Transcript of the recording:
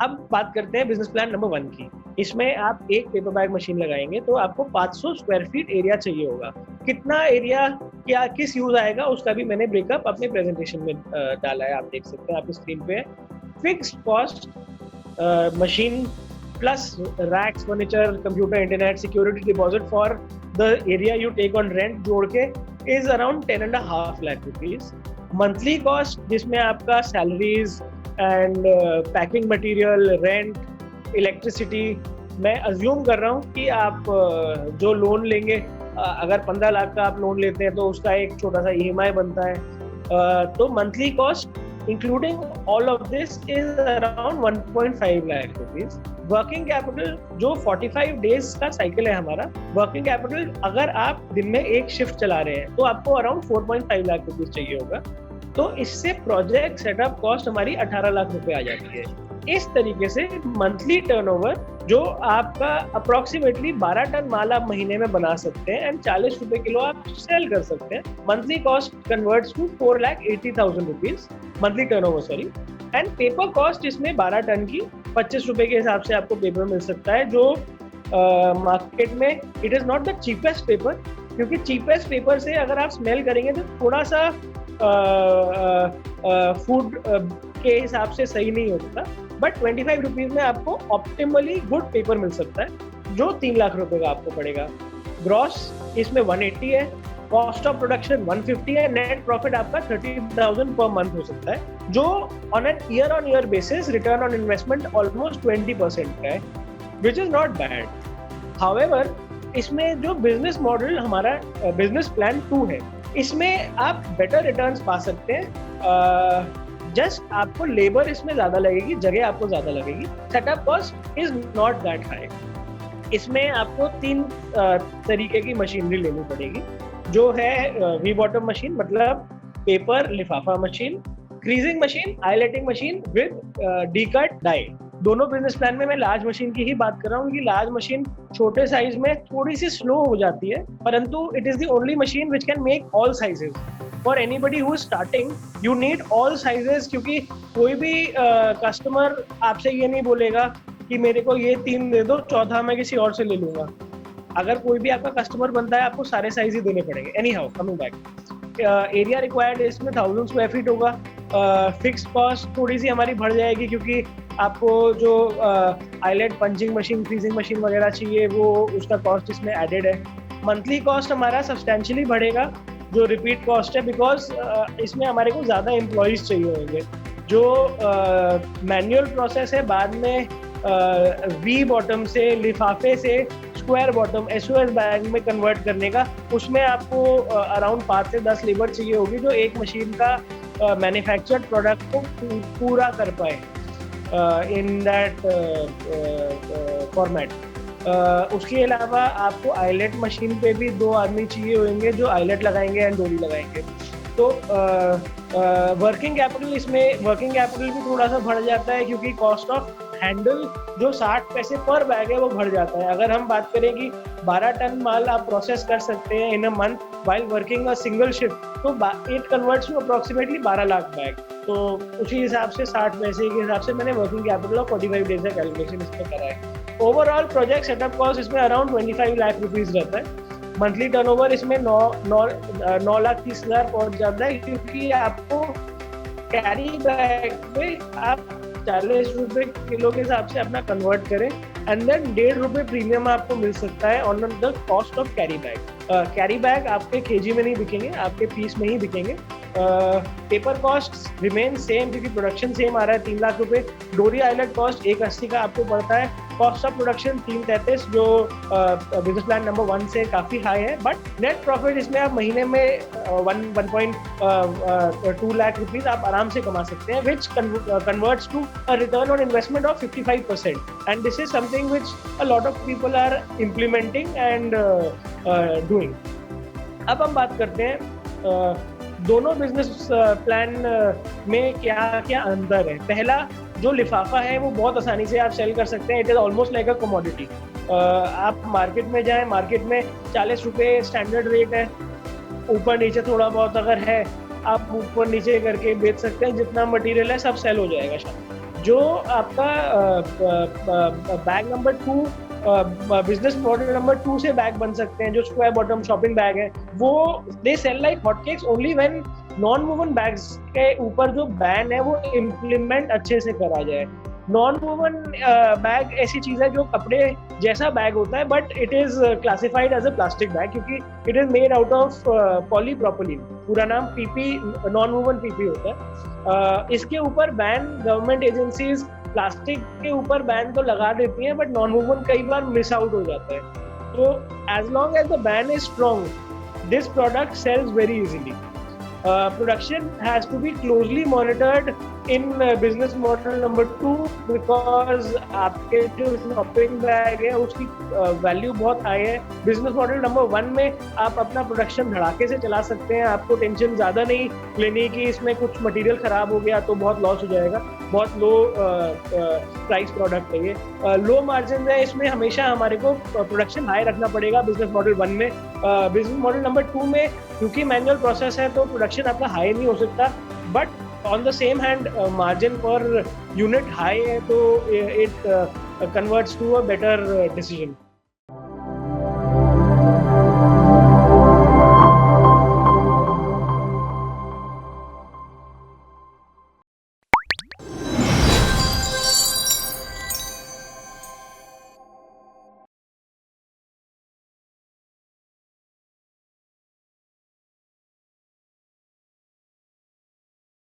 अब बात करते हैं बिजनेस प्लान नंबर 1 की। इसमें आप एक पेपर बैग मशीन लगाएंगे तो आपको 500 स्क्वायर फीट एरिया चाहिए होगा। कितना एरिया क्या किस यूज आएगा उसका भी मैंने ब्रेकअप अपने प्रेजेंटेशन में डाला है, आप देख सकते हैं, आपकी स्क्रीन पे है। Fixed cost machine plus racks, furniture, computer, internet, security deposit for the area you take on rent जोड़ के is around 10.5 lakh rupees. Monthly cost जिसमें आपका salaries and packing material, rent, electricity, मैं अज्यूम कर रहा हूँ कि आप जो लोन लेंगे, अगर 15 लाख का आप लोन लेते हैं तो उसका एक छोटा सा EMI बनता है, तो monthly cost including all of this is around 1.5 lakh rupees. Working capital जो 45 डेज का साइकिल है हमारा, वर्किंग कैपिटल अगर आप दिन में एक शिफ्ट चला रहे हैं तो आपको अराउंड 4.5 लाख रुपीज चाहिए होगा। तो इससे प्रोजेक्ट सेटअप कॉस्ट हमारी 18 लाख रुपए आ जाती है। इस तरीके से मंथली टर्नओवर जो आपका अप्रोक्सीमेटली 12 टन माल आप महीने में बना सकते हैं एंड 40 रुपए किलो आप सेल कर सकते हैं। Monthly cost converts to 4,80,000 rupees monthly turnover, sorry. And paper cost इसमें 12 टन की 25 रुपए के हिसाब से आपको पेपर मिल सकता है, जो मार्केट में it is not the cheapest paper, क्योंकि चीपेस्ट पेपर से अगर आप स्मेल करेंगे तो थोड़ा सा फूड के हिसाब से सही नहीं होता, बट 25 रुपीज में आपको ऑप्टिमली गुड पेपर मिल सकता है जो 3 लाख रुपए का आपको पड़ेगा। ग्रॉस इसमें 180 है, कॉस्ट ऑफ प्रोडक्शन 150 है, नेट प्रॉफिट आपका 30,000 पर मंथ हो सकता है, जो on an year on year basis return on investment almost 20% का है, which is not bad. However इसमें जो बिजनेस मॉडल हमारा बिजनेस प्लान 2 है, इसमें आप बेटर रिटर्न्स पा सकते हैं। जस्ट आपको लेबर इसमें ज्यादा लगेगी, जगह आपको ज्यादा लगेगी, setup cost is not that high. इसमें आपको 3 तरीके की मशीनरी लेनी पड़ेगी, जो है वी बॉटम मशीन मतलब पेपर लिफाफा machine, creasing machine, highlighting machine with D cut die. दोनों बिजनेस प्लान में मैं लार्ज मशीन की ही बात कर रहा हूँ कि लार्ज मशीन छोटे साइज में थोड़ी सी स्लो हो जाती है, परंतु it is the only machine which can make all sizes. For anybody who is starting you need all sizes, क्योंकि कोई भी कस्टमर आपसे ये नहीं बोलेगा कि मेरे को ये 3 दे दो, चौथा मैं किसी और से ले लूंगा। अगर कोई भी आपका कस्टमर बनता है आपको सारे साइज ही देने पड़ेंगे। Any how coming back, area required इसमें 1000 स्क्वायर फीट होगा। फिक्स कॉस्ट थोड़ी सी हमारी बढ़ जाएगी क्योंकि आपको जो eyelet punching machine, freezing machine वगैरह चाहिए वो उसका कॉस्ट इसमें एडेड है। मंथली कॉस्ट हमारा सब्सटेंशियली बढ़ेगा जो रिपीट कॉस्ट है, बिकॉज इसमें हमारे को ज़्यादा एम्प्लॉयज़ चाहिए होंगे। जो मैनुअल प्रोसेस है बाद में वी बॉटम से लिफाफे से स्क्वायर बॉटम SOS बैग में कन्वर्ट करने का, उसमें आपको अराउंड 5 से 10 लेबर चाहिए होगी जो एक मशीन का मैन्युफैक्चर्ड प्रोडक्ट को पूरा कर पाए इन दैट फॉर्मेट। उसके अलावा आपको आईलेट मशीन पे भी 2 आदमी चाहिए होंगे जो आईलेट लगाएंगे एंड डोरी लगाएंगे। तो वर्किंग कैपिटल, इसमें वर्किंग कैपिटल भी थोड़ा सा बढ़ जाता है क्योंकि कॉस्ट ऑफ हैंडल जो 60 पैसे पर बैग है वो बढ़ जाता है। अगर हम बात करें कि 12 टन माल आप प्रोसेस कर सकते हैं in a month while working a single shift, तो it converts to approximately 12 lakh bag. तो उसी हिसाब से 60 पैसे के हिसाब से मैंने वर्किंग कैपिटल ऑफ 45 डेज का कैलकुलेशन इसमें करा है। ओवरऑल प्रोजेक्ट सेटअप कॉस्ट इसमें अराउंड 25 लाख रुपीज रहता है। मंथली टर्नओवर इसमें 9,30,000 पहुंच जाता है, क्योंकि आपको कैरी बैग में आप 40 रुपए किलो के हिसाब से अपना कन्वर्ट करें एंड देन 1.5 रुपए प्रीमियम आपको मिल सकता है on the cost of carry bag. Carry bag आपके kg में नहीं बिकेंगे, आपके पीस में ही बिकेंगे। पेपर कॉस्ट रिमेन सेम क्योंकि प्रोडक्शन सेम आ रहा है 3 लाख रुपए। डोरी आइलेट कॉस्ट 180 का आपको पड़ता है। कॉस्ट ऑफ प्रोडक्शन 333 जो बिजनेस प्लान नंबर 1 से काफ़ी हाई है, बट नेट प्रॉफिट इसमें आप महीने में 1.2 लाख रुपीज आप आराम से कमा सकते हैं, which converts to a return on investment of 55%, and this is something which a lot of people are implementing and doing. अब हम बात करते हैं दोनों बिजनेस प्लान में क्या क्या अंतर है। पहला, जो लिफाफा है वो बहुत आसानी से आप सेल कर सकते हैं, it is almost like a commodity. आप मार्केट में जाएं, मार्केट में 40 रुपये स्टैंडर्ड रेट है, ऊपर नीचे थोड़ा बहुत अगर है आप ऊपर नीचे करके बेच सकते हैं, जितना मटेरियल है सब सेल हो जाएगा शायद। जो आपका bag number 2, business model number 2 से बैग बन सकते हैं, जो स्क्वायर बॉटम शॉपिंग बैग है, वो they sell like hotcakes only when non woven bags के ऊपर जो बैन है वो इम्प्लीमेंट अच्छे से करा जाए। नॉन वुवन बैग ऐसी चीज है जो कपड़े जैसा बैग होता है, but it is classified as a plastic bag, क्योंकि it is made out of polypropylene. पूरा नाम पीपी, नॉन वुवन पीपी होता है। इसके ऊपर बैन गवर्नमेंट एजेंसीज प्लास्टिक के ऊपर बैन तो लगा देती हैं, बट नॉन वुवन कई बार मिस आउट हो जाता है। तो as long as the ban is strong, this product sells very easily. Production has to be closely monitored in business model number 2, because आपके जो शॉपिंग बैग है उसकी वैल्यू बहुत हाई है। बिजनेस मॉडल नंबर 1 में आप अपना प्रोडक्शन धड़ाके से चला सकते हैं, आपको टेंशन ज़्यादा नहीं लेनी कि इसमें कुछ मटेरियल ख़राब हो गया तो बहुत लॉस हो जाएगा। बहुत लो प्राइस प्रोडक्ट है ये, लो मार्जिन है, इसमें हमेशा हमारे को प्रोडक्शन हाई रखना पड़ेगा बिजनेस मॉडल 1 में। बिजनेस मॉडल नंबर 2 में क्योंकि मैनुअल प्रोसेस है तो प्रोडक्शन आपका हाई नहीं हो सकता, but on the same hand margin per unit high है, तो it converts to a better decision.